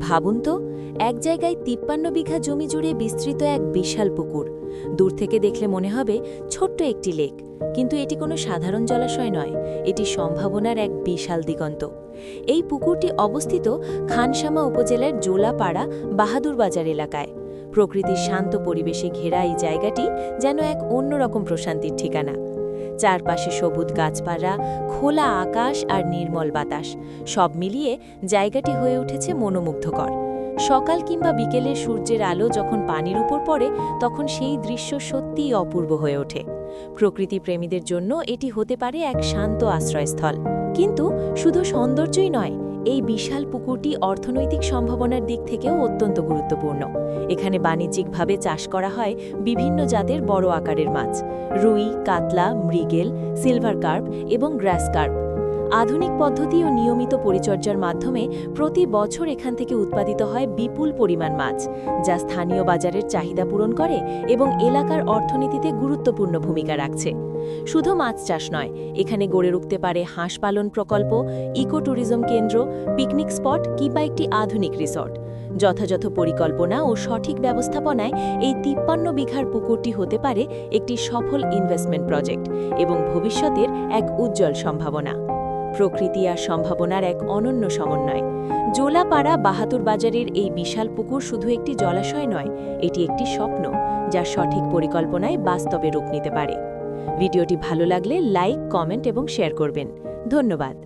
ভাবুন তো, এক জায়গায় ৫৩ বিঘা জমি জুড়ে বিস্তৃত এক বিশাল পুকুর। দূর থেকে দেখলে মনে হবে ছোট্ট একটি লেক, কিন্তু এটি কোনো সাধারণ জলাশয় নয়, এটি সম্ভাবনার এক বিশাল দিগন্ত। এই পুকুরটি অবস্থিত খানসামা উপজেলার জোলাপাড়া বাহাদুরবাজার এলাকায়। প্রকৃতির শান্ত পরিবেশে ঘেরা এই জায়গাটি যেন এক অন্যরকম প্রশান্তির ঠিকানা। চারপাশে সবুজ গাছপালা, খোলা আকাশ আর নির্মল বাতাস, সব মিলিয়ে জায়গাটি হয়ে উঠেছে মনোমুগ্ধকর। সকাল কিংবা বিকেলের সূর্যের আলো যখন পানির উপর পড়ে, তখন সেই দৃশ্য সত্যিই অপূর্ব হয়ে ওঠে। প্রকৃতি প্রেমীদের জন্য এটি হতে পারে এক শান্ত আশ্রয়স্থল। কিন্তু শুধু সৌন্দর্যই নয়, এই বিশাল পুকুরটি অর্থনৈতিক সম্ভাবনার দিক থেকেও অত্যন্ত গুরুত্বপূর্ণ। এখানে বাণিজ্যিকভাবে চাষ করা হয় বিভিন্ন জাতের বড় আকারের মাছ: রুই, কাতলা, মৃগেল, সিলভার কার্প এবং গ্রাস কার্প। আধুনিক পদ্ধতি ও নিয়মিত পরিচর্যার মাধ্যমে প্রতি বছর এখান থেকে উৎপাদিত হয় বিপুল পরিমাণ মাছ, যা স্থানীয় বাজারের চাহিদা পূরণ করে এবং এলাকার অর্থনীতিতে গুরুত্বপূর্ণ ভূমিকা রাখছে। শুধু মাছ চাষ নয়, এখানে গড়ে উঠতে পারে হাঁস পালন প্রকল্প, ইকো ট্যুরিজম কেন্দ্র, পিকনিক স্পট কিংবা একটি আধুনিক রিসর্ট। যথাযথ পরিকল্পনা ও সঠিক ব্যবস্থাপনায় এই ৫৩ বিঘার পুকুরটি হতে পারে একটি সফল ইনভেস্টমেন্ট প্রজেক্ট এবং ভবিষ্যতের এক উজ্জ্বল সম্ভাবনা। প্রকৃতি আর সম্ভাবনার এক অনন্য সমন্বয়। জোলাপাড়া বাহাদুরবাজারের এই বিশাল পুকুর শুধু একটি জলাশয় নয়, এটি একটি স্বপ্ন যা সঠিক পরিকল্পনায় বাস্তবে রূপ নিতে পারে। ভিডিওটি ভালো লাগলে লাইক, কমেন্ট এবং শেয়ার করবেন। ধন্যবাদ।